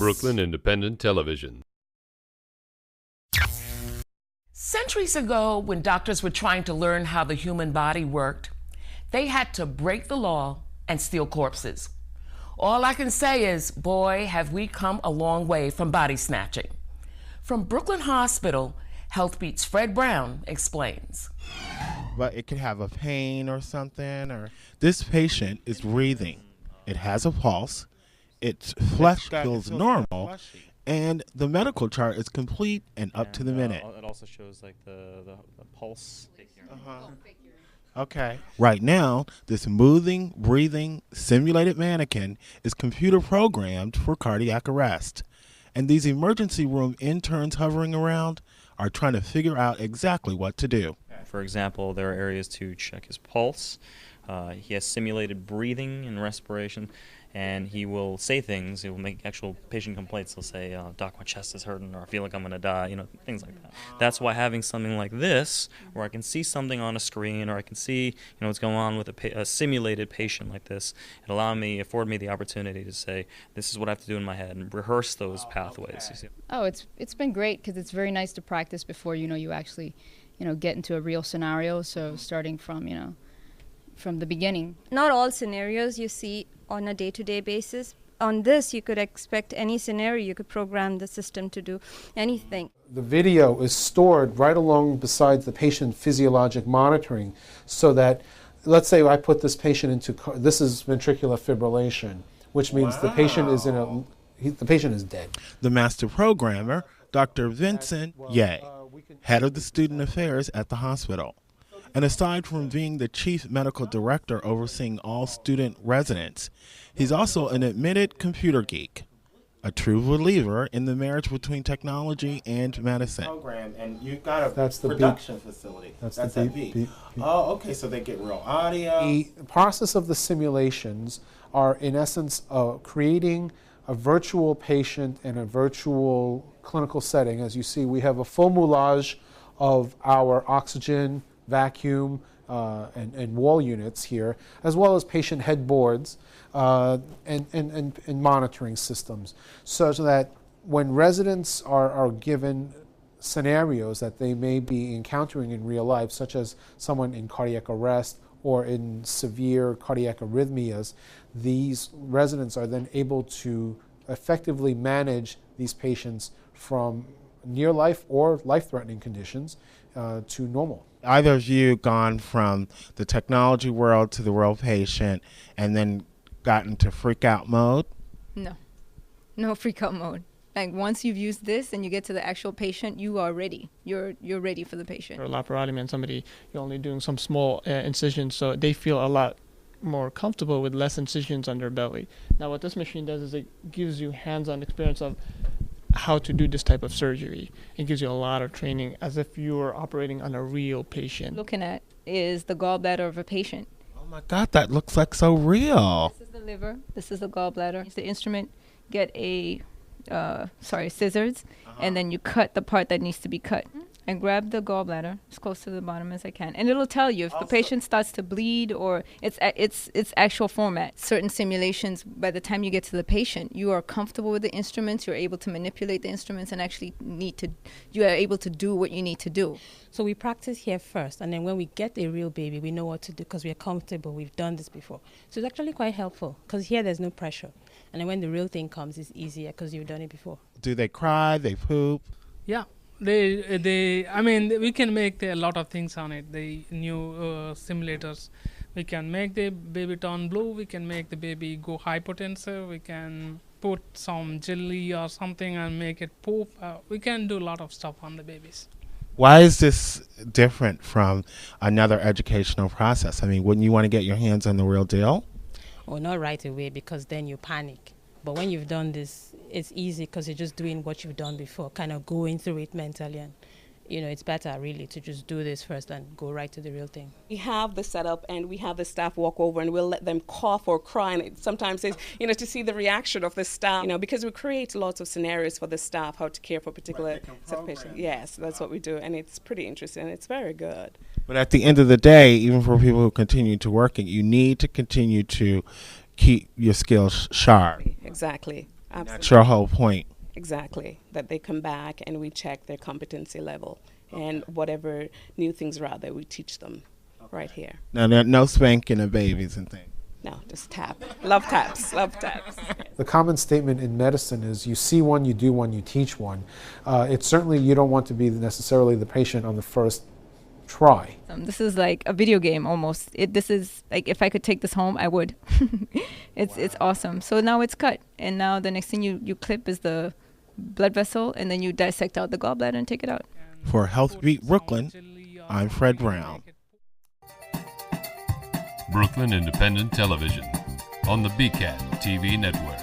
Brooklyn Independent Television. Centuries ago, when doctors were trying to learn how the human body worked, they had to break the law and steal corpses. All I can say is, boy, have we come a long way from body snatching. From Brooklyn Hospital, Healthbeat's Fred Brown explains. But it could have a pain or something. Or this patient is breathing. It has a pulse. Its flesh feels normal. And the medical chart is complete and up to the minute. It also shows like the pulse. Okay. Right now, this moving, breathing, simulated mannequin is computer programmed for cardiac arrest. And these emergency room interns hovering around are trying to figure out exactly what to do. For example, there are areas to check his pulse. He has simulated breathing and respiration. And he will say things. He will make actual patient complaints. He'll say, "Doc, my chest is hurting," or "I feel like I'm going to die," things like that. That's why having something like this, where I can see something on a screen, or I can see, what's going on with a simulated patient like this, afford me the opportunity to say, this is what I have to do in my head, and rehearse those pathways. Oh, it's been great because it's very nice to practice before you actually, get into a real scenario. So starting from from the beginning. Not all scenarios you see on a day-to-day basis. On this, you could expect any scenario. You could program the system to do anything. The video is stored right along beside the patient physiologic monitoring, so that, let's say I put this patient into, this is ventricular fibrillation, which means the patient is the patient is dead. The master programmer, Dr. Vincent Ye, head of the student affairs at the hospital. And aside from being the chief medical director overseeing all student residents, he's also an admitted computer geek, a true believer in the marriage between technology and medicine. And you've got a production facility. That's the beep. Oh, okay, so they get real audio. The process of the simulations are, in essence, creating a virtual patient in a virtual clinical setting. As you see, we have a full moulage of our oxygen, vacuum, and wall units here, as well as patient headboards and monitoring systems, so that when residents are given scenarios that they may be encountering in real life, such as someone in cardiac arrest or in severe cardiac arrhythmias, these residents are then able to effectively manage these patients from near life or life-threatening conditions to normal. Either of you gone from the technology world to the real patient and then got into freak out mode? No freak out mode. Like once you've used this and you get to the actual patient, you are ready. You're ready for the patient. Or laparotomy and somebody, you're only doing some small incisions, so they feel a lot more comfortable with less incisions on their belly. Now what this machine does is it gives you hands-on experience of how to do this type of surgery. It gives you a lot of training as if you were operating on a real patient. Looking at is the gallbladder of a patient. Oh my God, that looks like so real. This is the liver. This is the gallbladder. The instrument get scissors, and then you cut the part that needs to be cut. And grab the gallbladder as close to the bottom as I can, and it'll tell you if the patient starts to bleed or its actual format. Certain simulations, by the time you get to the patient, you are comfortable with the instruments. You're able to manipulate the instruments and actually you are able to do what you need to do. So we practice here first, and then when we get a real baby, we know what to do because we are comfortable. We've done this before, so it's actually quite helpful because here there's no pressure, and then when the real thing comes, it's easier because you've done it before. Do they cry? They poop? Yeah. We can make a lot of things on it. The new simulators, we can make the baby turn blue, we can make the baby go hypotensive, we can put some jelly or something and make it poop. We can do a lot of stuff on the babies. Why is this different from another educational process? I mean, wouldn't you want to get your hands on the real deal? Well, not right away because then you panic. But when you've done this, it's easy because you're just doing what you've done before, kind of going through it mentally. And, it's better really to just do this first and go right to the real thing. We have the setup and we have the staff walk over and we'll let them cough or cry. And sometimes it's, to see the reaction of the staff, because we create lots of scenarios for the staff, how to care for particular set of patients. Yes, that's what we do. And it's pretty interesting. It's very good. But at the end of the day, even for people who continue to work, you need to continue to keep your skills sharp. Exactly. Absolutely. That's your whole point. Exactly. That they come back and we check their competency level. And whatever new things rather, we teach them right here. Now, there no spanking of babies and things. No, just tap. Love taps. Love taps. The common statement in medicine is you see one, you do one, you teach one. It's certainly you don't want to be necessarily the patient on the first try. This is like a video game almost. This is like if I could take this home, I would. It's awesome. So now it's cut, and now the next thing you clip is the blood vessel, and then you dissect out the gallbladder and take it out. For Healthbeat Brooklyn, I'm Fred Brown. Brooklyn Independent Television on the BCAT TV network.